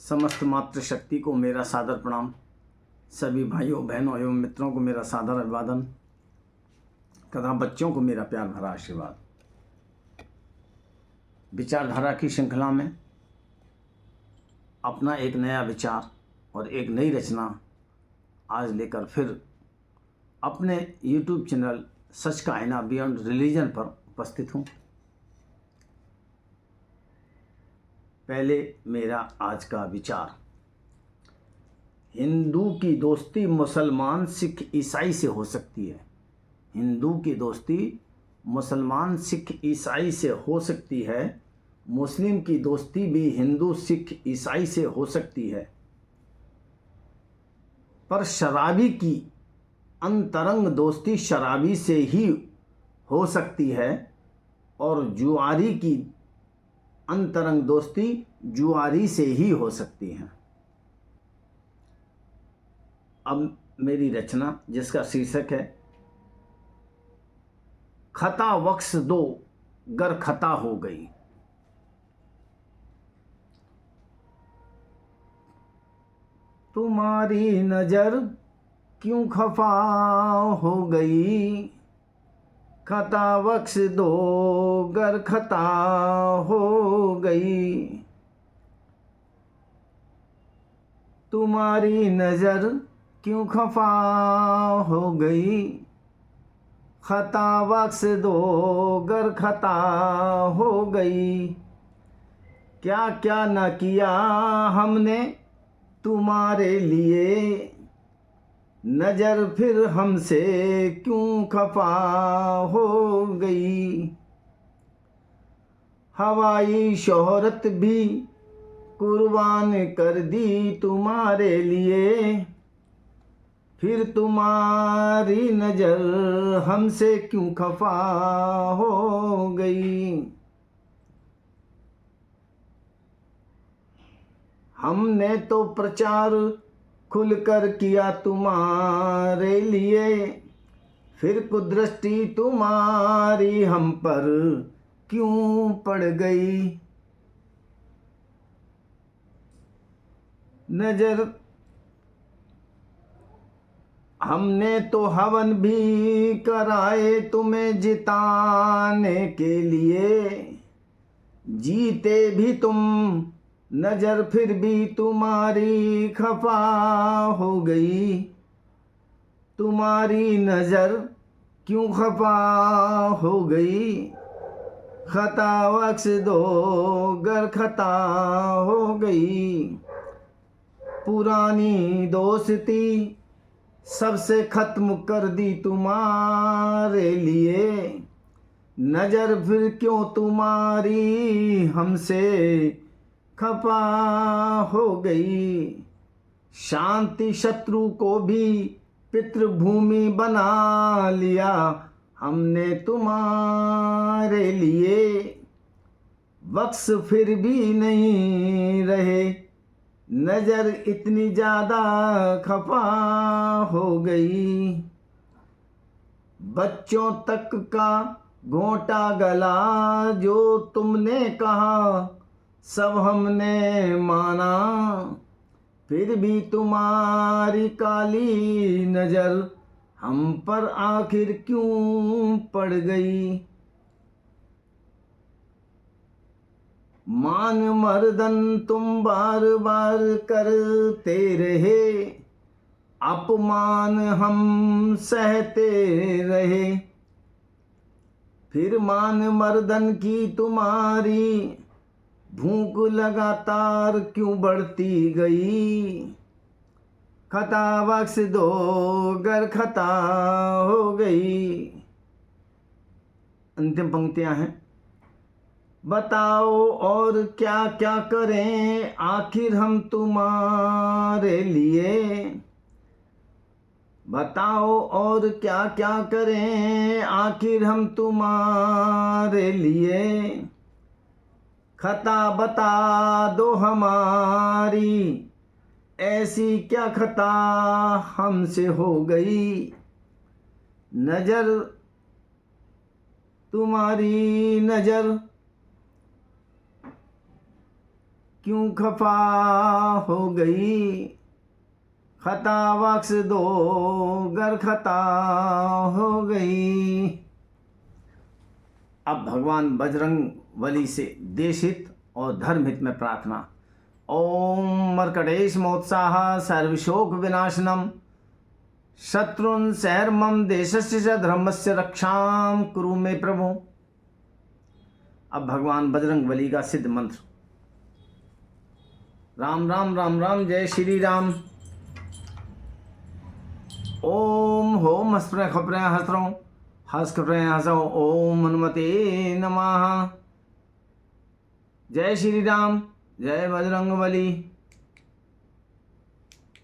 समस्त मातृशक्ति को मेरा सादर प्रणाम। सभी भाइयों बहनों एवं मित्रों को मेरा सादर अभिवादन तथा बच्चों को मेरा प्यार भरा आशीर्वाद। विचारधारा की श्रृंखला में अपना एक नया विचार और एक नई रचना आज लेकर फिर अपने YouTube चैनल सच का आईना बियॉन्ड रिलीजन पर उपस्थित हूँ। पहले मेरा आज का विचार, हिंदू की दोस्ती मुसलमान सिख ईसाई से हो सकती है। हिंदू की दोस्ती मुसलमान सिख ईसाई से हो सकती है। मुस्लिम की दोस्ती भी हिंदू सिख ईसाई से हो सकती है, पर शराबी की अंतरंग दोस्ती शराबी से ही हो सकती है और जुआरी की अंतरंग दोस्ती जुआरी से ही हो सकती है। अब मेरी रचना जिसका शीर्षक है खता बख्श दो गर खता हो गई। तुम्हारी नजर क्यों खफा हो गई, खता बख्श दो गर खता हो गई। तुम्हारी नजर क्यों खफा हो गई, खता बख्श दो गर खता हो गई। क्या क्या न किया हमने तुम्हारे लिए, नजर फिर हमसे क्यों खफा हो गई। हवाई शोहरत भी कुर्बान कर दी तुम्हारे लिए, फिर तुम्हारी नजर हमसे क्यों खफा हो गई। हमने तो प्रचार खुलकर किया तुम्हारे लिए, फिर कुदृष्टि तुम्हारी हम पर क्यों पड़ गई। नजर हमने तो हवन भी कराए तुम्हें जिताने के लिए, जीते भी तुम नजर फिर भी तुम्हारी खफा हो गई। तुम्हारी नजर क्यों खफा हो गई, खता बख्श दो गर खता हो गई। पुरानी दोस्ती सबसे खत्म कर दी तुम्हारे लिए, नजर फिर क्यों तुम्हारी हमसे खफा हो गई। शांति शत्रु को भी पितृभूमि बना लिया हमने तुम्हारे लिए, बख्श फिर भी नहीं रहे, नजर इतनी ज्यादा खफा हो गई। बच्चों तक का घोंटा गला जो तुमने कहा सब हमने माना, फिर भी तुम्हारी काली नजर हम पर आखिर क्यों पड़ गई। मान मर्दन तुम बार बार करते रहे, अपमान हम सहते रहे, फिर मान मर्दन की तुम्हारी भूख लगातार क्यों बढ़ती गई। खता बख्श दो गर खता हो गई। अंतिम पंक्तियां हैं। बताओ और क्या क्या करें आखिर हम तुम्हारे लिए, बताओ और क्या क्या करें आखिर हम तुम्हारे लिए। खता बता दो हमारी ऐसी क्या खता हमसे हो गई, नजर तुम्हारी नजर क्यों खफा हो गई, खता बख्श दो गर खता हो गई। अब भगवान बजरंग बली से देश हित और धर्म हित में प्रार्थना। ओम मर्कटेश मोत्साह सर्वशोक विनाशनम शत्रुन सहर्मम देशस्य च धर्मस्य रक्षाम कुरु मे प्रभु। अब भगवान बजरंग बली का सिद्ध मंत्र। राम राम राम राम, जय श्री राम। ओम होम हस्प्र खप्र हस्रों हस खप्र हसो ओम हनुमते नमः। जय श्री राम, जय बजरंग बली।